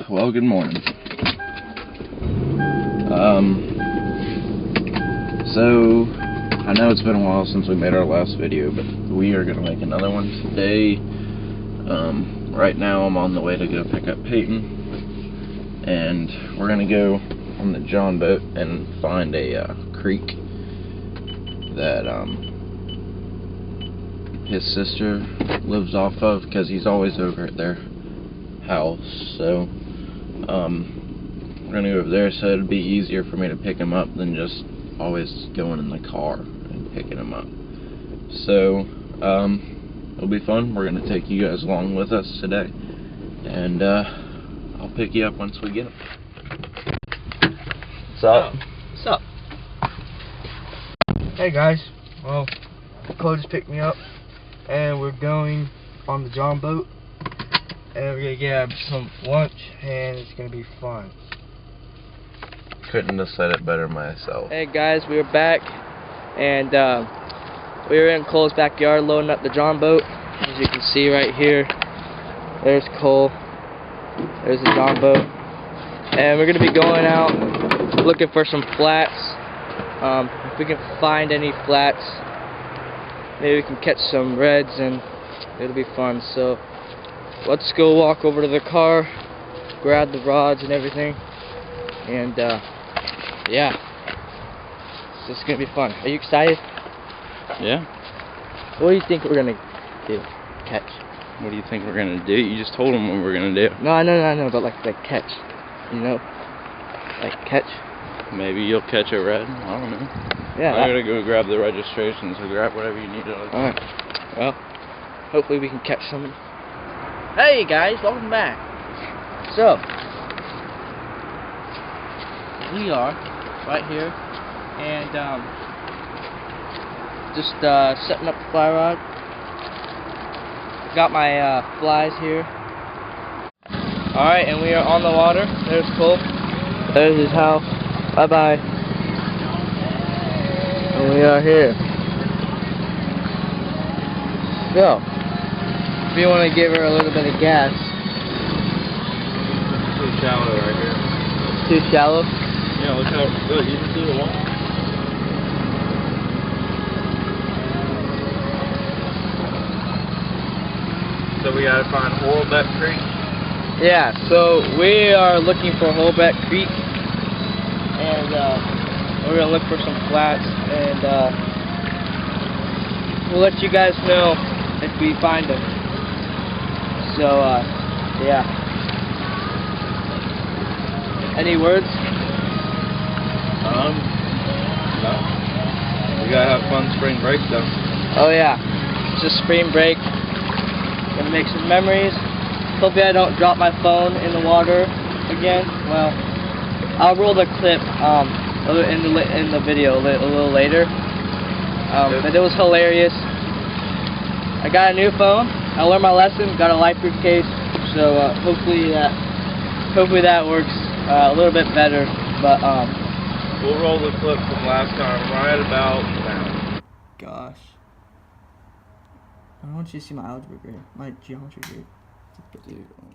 Well, good morning. So, I know it's been a while since we made our last video, but we are going to make another one today. Right now I'm on the way to go pick up Peyton, and we're going to go on the John boat and find a creek that his sister lives off of, because he's always over at their house. So we're gonna go over there, so it'd be easier for me to pick him up than just always going in the car and picking him up. So it'll be fun. We're gonna take you guys along with us today, and I'll pick you up once we get him. What's up? What's up? Hey guys, well, Cole just picked me up and we're going on the John boat and we're gonna get some lunch and it's gonna be fun. Couldn't have said it better myself. Hey guys, we're back and we were in Cole's backyard loading up the John boat. As you can see right here, there's Cole, there's the John boat, and we're gonna be going out looking for some flats. If we can find any flats, maybe we can catch some reds and it'll be fun. So let's go walk over to the car, grab the rods and everything, and yeah, it's just gonna be fun. Are you excited? Yeah. What do you think we're gonna do? Catch? What do you think we're gonna do? You just told him what we're gonna do. No, I know, but like catch, you know, like catch. Maybe you'll catch a red. I don't know. Yeah. I'm gonna go grab the registration, so grab whatever you need. Alright. Well, hopefully we can catch something. Hey guys, welcome back. So, we are right here and just setting up the fly rod. Got my flies here. Alright, and we are on the water. There's Cole. There's his house. Bye bye. And we are here. So, if you want to give her a little bit of gas. It's too shallow right here. It's too shallow? Yeah, look how good. You can see the water. So we gotta find Horlbeck Creek. Yeah, so we are looking for Horlbeck Creek. And we're going to look for some flats. And we'll let you guys know if we find them. So, yeah. Any words? No. We gotta have fun spring break though. Oh yeah, it's just spring break. Gonna make some memories. Hopefully I don't drop my phone in the water again. Well, I'll roll the clip in the video a little later. But it was hilarious. I got a new phone. I learned my lesson. Got a life-proof case. So hopefully that works a little bit better. But we'll roll the clip from last time right about now. Gosh. I want you to see my algebra grade, my geometry grade. Dude, oh my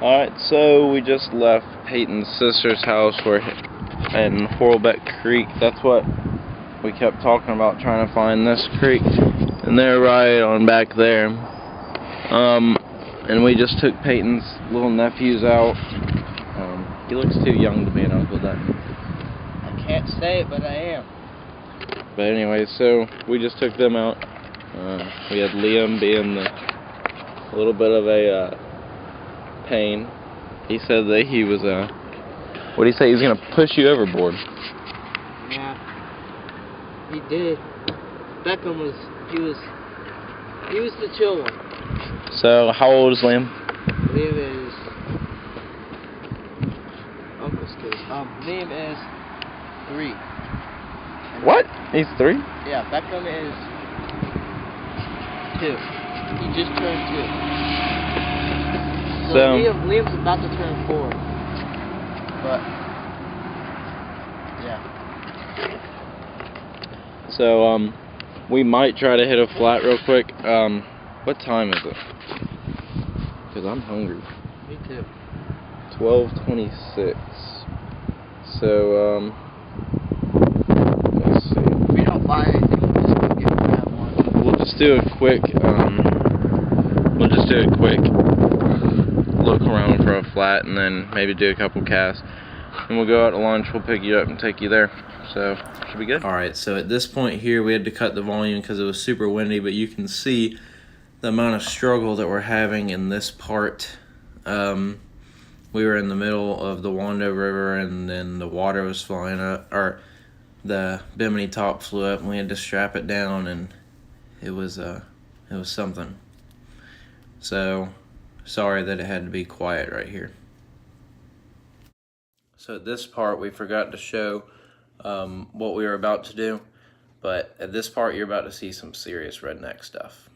Alright, so we just left Peyton's sister's house. We're in Horlbeck Creek. That's what we kept talking about, trying to find this creek. And they're right on back there. And we just took Peyton's little nephews out. He looks too young to be an Uncle Dutton. I can't say it, but I am. But anyway, so we just took them out. We had Liam being a little bit of a pain. He said that he was what did he say? He's gonna push you overboard. Yeah, he did. Beckham was the chill one. So how old is Liam? Liam is Uncle's kid. Liam is 3. What? He's 3? Yeah, Beckham is 2. He just turned 2. So Liam's about to turn 4. But yeah. So we might try to hit a flat real quick. What time is it? Because I'm hungry. Me too. 12:26. So let's see. If we don't buy anything, we'll just go get that one. We'll just do a quick look around for a flat, and then maybe do a couple casts, and we'll go out to lunch. We'll pick you up and take you there. So should be good. All right. So at this point here, we had to cut the volume because it was super windy, but you can see the amount of struggle that we're having in this part. We were in the middle of the Wando River, and then the water was flying up, or the Bimini top flew up, and we had to strap it down, and it was something. So sorry that it had to be quiet right here. So at this part, we forgot to show what we were about to do, but at this part, you're about to see some serious redneck stuff.